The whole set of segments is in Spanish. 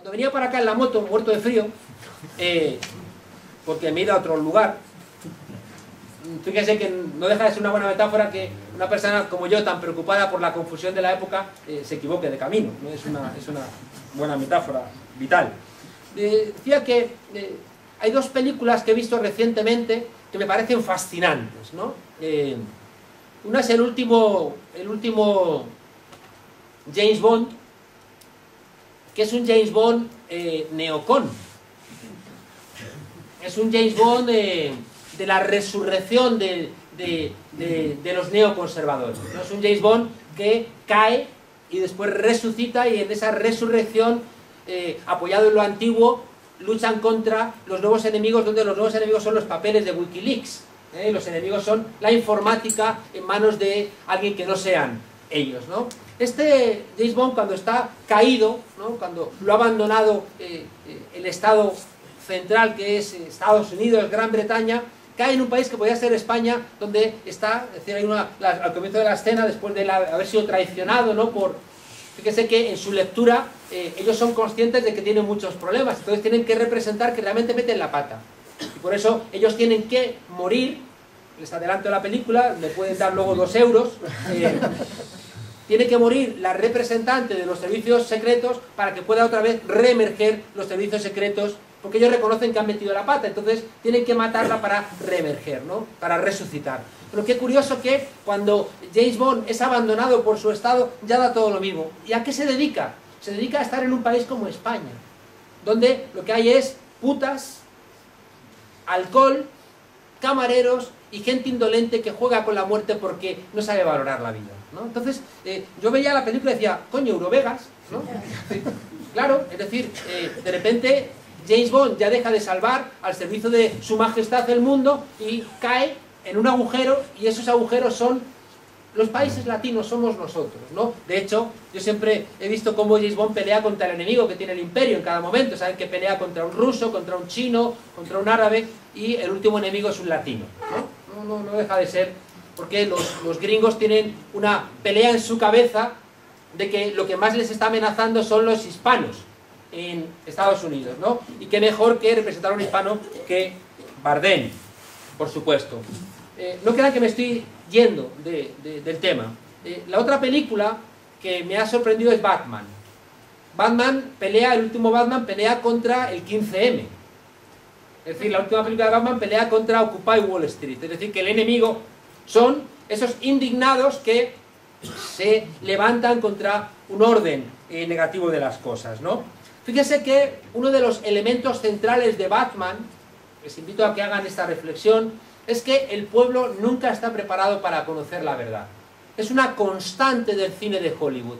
cuando venía para acá en la moto, muerto de frío, porque me he ido a otro lugar, fíjese que no deja de ser una buena metáfora que una persona como yo, tan preocupada por la confusión de la época, se equivoque de camino, ¿no? Es una buena metáfora vital. Decía que hay dos películas que he visto recientemente que me parecen fascinantes, ¿no? Una es el último James Bond, que es un James Bond neocon. Es un James Bond de la resurrección de los neoconservadores, ¿no? Es un James Bond que cae y después resucita, y en esa resurrección, apoyado en lo antiguo, luchan contra los nuevos enemigos, donde los nuevos enemigos son los papeles de Wikileaks. Los enemigos son la informática en manos de alguien que no sean ellos, ¿no? Este James Bond, cuando está caído, ¿no? Cuando lo ha abandonado el Estado central, que es Estados Unidos, Gran Bretaña, cae en un país que podría ser España, donde está, es decir, hay al comienzo de la escena, después de haber sido traicionado, ¿no? Fíjese que en su lectura ellos son conscientes de que tienen muchos problemas, entonces tienen que representar que realmente meten la pata. Y por eso ellos tienen que morir, les adelanto la película, le pueden dar luego 2 euros, tiene que morir la representante de los servicios secretos para que pueda otra vez reemerger los servicios secretos, porque ellos reconocen que han metido la pata, entonces tienen que matarla para reemerger, ¿no? Para resucitar. Pero qué curioso que cuando James Bond es abandonado por su estado, ya da todo lo mismo. ¿Y a qué se dedica? Se dedica a estar en un país como España, donde lo que hay es putas, alcohol, camareros y gente indolente que juega con la muerte porque no sabe valorar la vida, ¿no? Entonces, yo veía la película y decía, coño, Eurovegas, ¿no? Claro, es decir, de repente James Bond ya deja de salvar al servicio de su majestad el mundo y cae en un agujero, y esos agujeros son los países latinos, somos nosotros, ¿no? De hecho, yo siempre he visto cómo James Bond pelea contra el enemigo que tiene el imperio en cada momento. Saben que pelea contra un ruso, contra un chino, contra un árabe, y el último enemigo es un latino, ¿no? No deja de ser, porque los gringos tienen una pelea en su cabeza de que lo que más les está amenazando son los hispanos en Estados Unidos, ¿no? Y qué mejor que representar a un hispano que Bardem, por supuesto. No crean que me estoy yendo del tema. La otra película que me ha sorprendido es Batman. El último Batman pelea contra el 15M. Es decir, la última película de Batman pelea contra Occupy Wall Street. Es decir, que el enemigo son esos indignados que se levantan contra un orden negativo de las cosas, ¿no? Fíjese que uno de los elementos centrales de Batman, les invito a que hagan esta reflexión, es que el pueblo nunca está preparado para conocer la verdad. Es una constante del cine de Hollywood,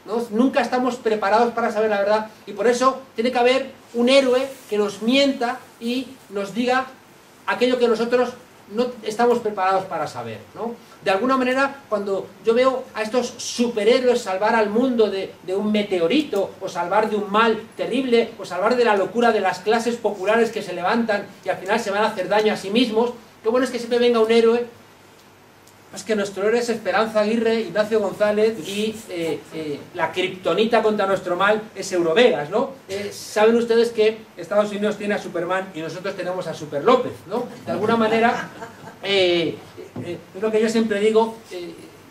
¿no? Nunca estamos preparados para saber la verdad, y por eso tiene que haber un héroe que nos mienta y nos diga aquello que nosotros no estamos preparados para saber, ¿no? De alguna manera, cuando yo veo a estos superhéroes salvar al mundo de un meteorito, o salvar de un mal terrible, o salvar de la locura de las clases populares que se levantan y al final se van a hacer daño a sí mismos, qué bueno es que siempre venga un héroe. Es que nuestro héroe es Esperanza Aguirre, Ignacio González, y la kriptonita contra nuestro mal es Eurovegas, ¿no? Saben ustedes que Estados Unidos tiene a Superman y nosotros tenemos a Super López, ¿no? De alguna manera, es lo que yo siempre digo,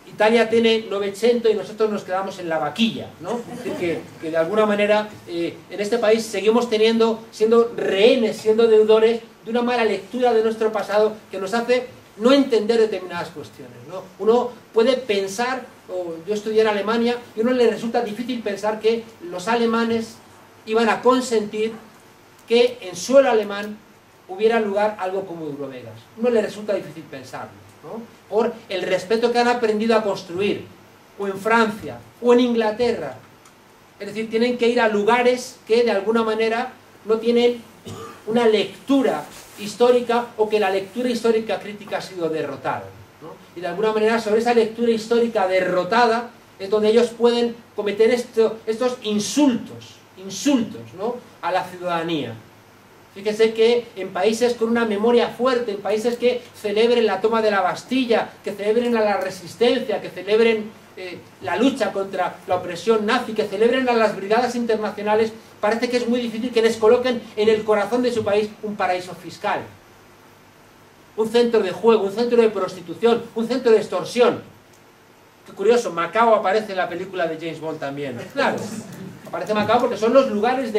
Italia tiene Novecento y nosotros nos quedamos en la vaquilla, ¿no? Es decir, que de alguna manera en este país seguimos siendo rehenes, siendo deudores de una mala lectura de nuestro pasado que nos hace no entender determinadas cuestiones, ¿no? Uno puede pensar, yo estudié en Alemania, y a uno le resulta difícil pensar que los alemanes iban a consentir que en suelo alemán hubiera lugar algo como Eurovegas. A uno le resulta difícil pensarlo, ¿no? Por el respeto que han aprendido a construir, o en Francia, o en Inglaterra. Es decir, tienen que ir a lugares que de alguna manera no tienen una lectura histórica, o que la lectura histórica crítica ha sido derrotada, ¿no? Y de alguna manera sobre esa lectura histórica derrotada es donde ellos pueden cometer estos insultos, ¿no? A la ciudadanía. Fíjese que en países con una memoria fuerte, en países que celebren la toma de la Bastilla, que celebren a la resistencia, que celebren la lucha contra la opresión nazi, que celebren a las brigadas internacionales, parece que es muy difícil que les coloquen en el corazón de su país un paraíso fiscal, un centro de juego, un centro de prostitución, un centro de extorsión. Qué curioso, Macao aparece en la película de James Bond también. Claro, aparece Macao porque son los lugares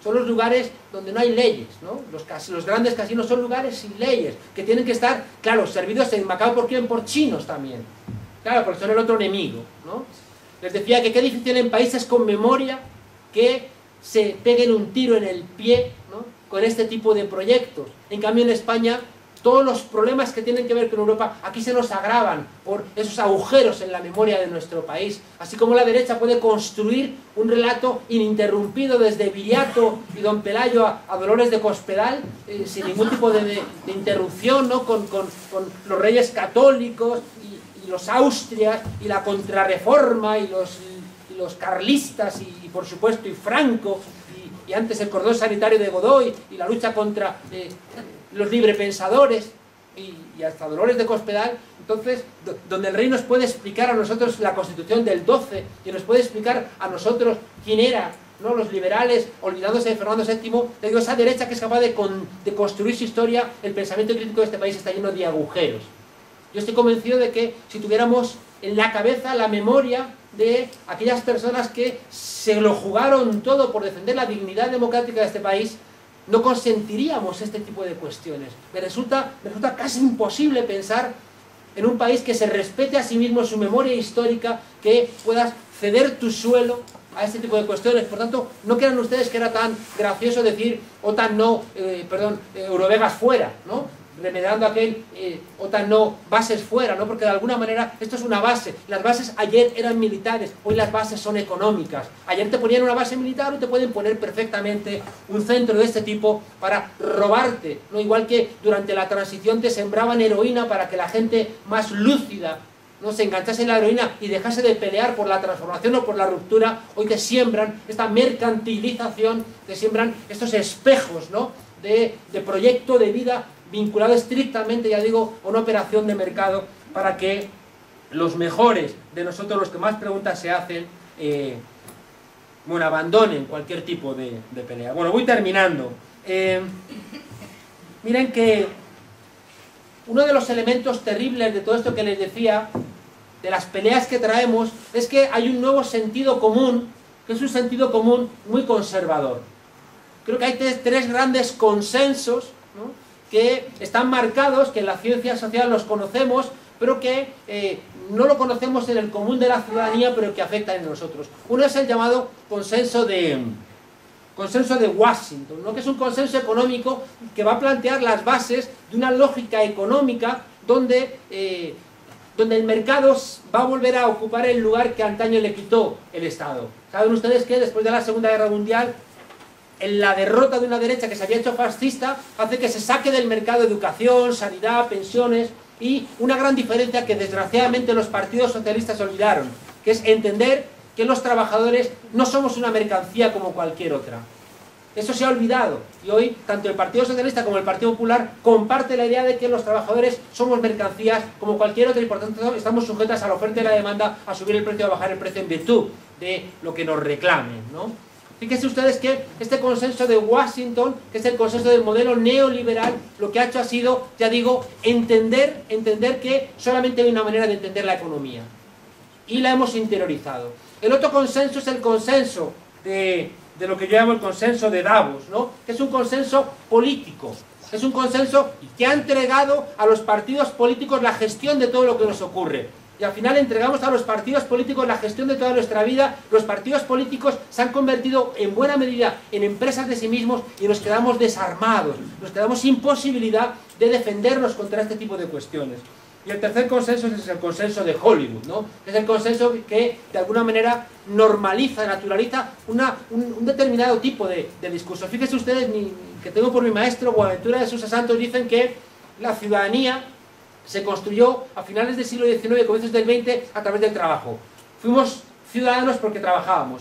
son los lugares donde no hay leyes, ¿no? Los grandes casinos son lugares sin leyes, que tienen que estar, claro, servidos en Macao por quién, por chinos también. Claro, porque son el otro enemigo, ¿no? Les decía que qué difícil en países con memoria que se peguen un tiro en el pie, ¿no?, con este tipo de proyectos. En cambio en España, todos los problemas que tienen que ver con Europa, aquí se nos agravan por esos agujeros en la memoria de nuestro país. Así como la derecha puede construir un relato ininterrumpido desde Viriato y Don Pelayo a Dolores de Cospedal, sin ningún tipo de interrupción, ¿no?, con los reyes católicos y los Austrias y la contrarreforma y los carlistas y por supuesto y Franco y antes el cordón sanitario de Godoy y la lucha contra los librepensadores y hasta Dolores de Cospedal. Entonces, donde el rey nos puede explicar a nosotros la Constitución del 12 y nos puede explicar a nosotros quién era, ¿no?, los liberales, olvidándose de Fernando VII, te digo, esa derecha que es capaz de construir su historia, el pensamiento crítico de este país está lleno de agujeros. Yo estoy convencido de que si tuviéramos en la cabeza la memoria de aquellas personas que se lo jugaron todo por defender la dignidad democrática de este país, no consentiríamos este tipo de cuestiones. Me resulta casi imposible pensar en un país que se respete a sí mismo su memoria histórica, que puedas ceder tu suelo a este tipo de cuestiones. Por tanto, no crean ustedes que era tan gracioso decir OTAN no, Eurovegas fuera, ¿no?, remediando aquel OTAN no, bases fuera, ¿no?, porque de alguna manera esto es una base. Las bases ayer eran militares, hoy las bases son económicas. Ayer te ponían una base militar, hoy te pueden poner perfectamente un centro de este tipo para robarte, ¿no?, igual que durante la transición te sembraban heroína para que la gente más lúcida no se enganchase en la heroína y dejase de pelear por la transformación o por la ruptura. Hoy te siembran esta mercantilización, te siembran estos espejos, ¿no?, de proyecto de vida vinculado estrictamente, ya digo, a una operación de mercado para que los mejores de nosotros, los que más preguntas se hacen, bueno, abandonen cualquier tipo de pelea. Bueno, voy terminando. Miren que uno de los elementos terribles de todo esto que les decía, de las peleas que traemos, es que hay un nuevo sentido común, que es un sentido común muy conservador. Creo que hay tres grandes consensos, ¿no?, que están marcados, que en la ciencia social los conocemos, pero que no lo conocemos en el común de la ciudadanía, pero que afectan en nosotros. Uno es el llamado consenso de Washington, ¿no?, que es un consenso económico que va a plantear las bases de una lógica económica donde el mercado va a volver a ocupar el lugar que antaño le quitó el Estado. ¿Saben ustedes que después de la Segunda Guerra Mundial, en la derrota de una derecha que se había hecho fascista, hace que se saque del mercado educación, sanidad, pensiones, y una gran diferencia que desgraciadamente los partidos socialistas olvidaron, que es entender que los trabajadores no somos una mercancía como cualquier otra. Eso se ha olvidado, y hoy tanto el Partido Socialista como el Partido Popular comparte la idea de que los trabajadores somos mercancías como cualquier otra y por tanto estamos sujetas a la oferta y la demanda, a subir el precio o a bajar el precio en virtud de lo que nos reclamen, ¿no? Fíjense ustedes que este consenso de Washington, que es el consenso del modelo neoliberal, lo que ha hecho ha sido, ya digo, entender que solamente hay una manera de entender la economía. Y la hemos interiorizado. El otro consenso es el consenso de lo que yo llamo el consenso de Davos, ¿no?, que es un consenso político. Es un consenso que ha entregado a los partidos políticos la gestión de todo lo que nos ocurre. Y al final entregamos a los partidos políticos la gestión de toda nuestra vida. Los partidos políticos se han convertido en buena medida en empresas de sí mismos y nos quedamos desarmados, nos quedamos sin posibilidad de defendernos contra este tipo de cuestiones. Y el tercer consenso es el consenso de Hollywood, ¿no?, es el consenso que de alguna manera normaliza, naturaliza un determinado tipo de discurso. Fíjense ustedes, que tengo por mi maestro Boaventura de Sousa Santos, dicen que la ciudadanía se construyó a finales del siglo XIX y comienzos del XX a través del trabajo. Fuimos ciudadanos porque trabajábamos.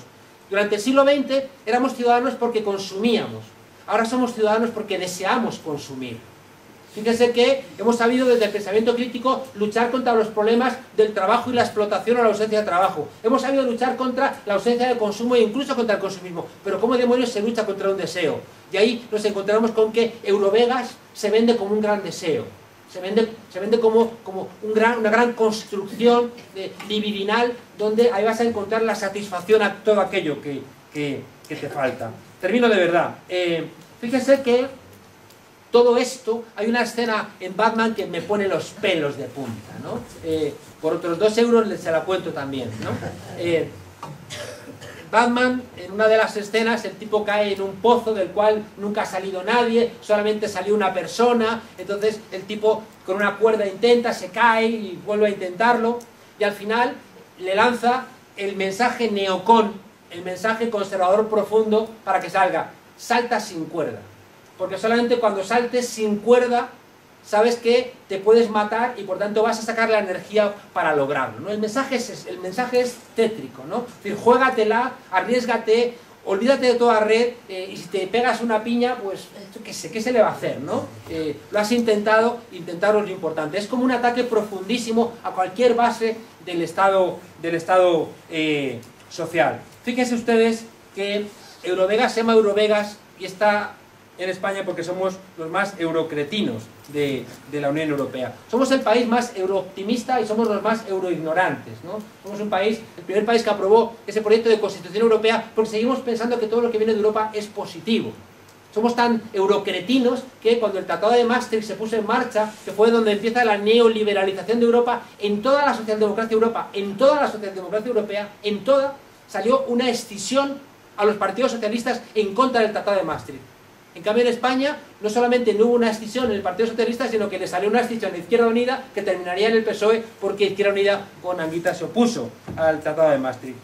Durante el siglo XX éramos ciudadanos porque consumíamos. Ahora somos ciudadanos porque deseamos consumir. Fíjense que hemos sabido desde el pensamiento crítico luchar contra los problemas del trabajo y la explotación o la ausencia de trabajo. Hemos sabido luchar contra la ausencia de consumo e incluso contra el consumismo. Pero ¿cómo demonios se lucha contra un deseo? Y ahí nos encontramos con que Eurovegas se vende como un gran deseo. Se vende como una gran construcción libidinal donde ahí vas a encontrar la satisfacción a todo aquello que te falta. Termino de verdad. Fíjense que todo esto, hay una escena en Batman que me pone los pelos de punta, ¿no? Por otros 2 euros se la cuento también, ¿no? Batman, en una de las escenas, el tipo cae en un pozo del cual nunca ha salido nadie, solamente salió una persona, entonces el tipo con una cuerda intenta, se cae y vuelve a intentarlo, y al final le lanza el mensaje neocon, el mensaje conservador profundo para que salga: salta sin cuerda. Porque solamente cuando saltes sin cuerda sabes que te puedes matar y por tanto vas a sacar la energía para lograrlo, ¿no? El mensaje es tétrico, ¿no? Es decir, juégatela, arriésgate, olvídate de toda red, y si te pegas una piña, pues qué sé, ¿qué se le va a hacer, no? Lo has intentado, intentarlo es lo importante. Es como un ataque profundísimo a cualquier base del Estado social. Fíjense ustedes que Eurovegas se llama Eurovegas y está en España porque somos los más eurocretinos de la Unión Europea. Somos el país más eurooptimista y somos los más euroignorantes, ¿no? Somos un país, el primer país que aprobó ese proyecto de Constitución Europea porque seguimos pensando que todo lo que viene de Europa es positivo. Somos tan eurocretinos que cuando el Tratado de Maastricht se puso en marcha, que fue donde empieza la neoliberalización de Europa, en toda la socialdemocracia de Europa, en toda la socialdemocracia europea, en toda, salió una escisión a los partidos socialistas en contra del Tratado de Maastricht. En cambio en España no solamente no hubo una escisión en el Partido Socialista, sino que le salió una escisión en Izquierda Unida que terminaría en el PSOE porque Izquierda Unida con Anguita se opuso al Tratado de Maastricht.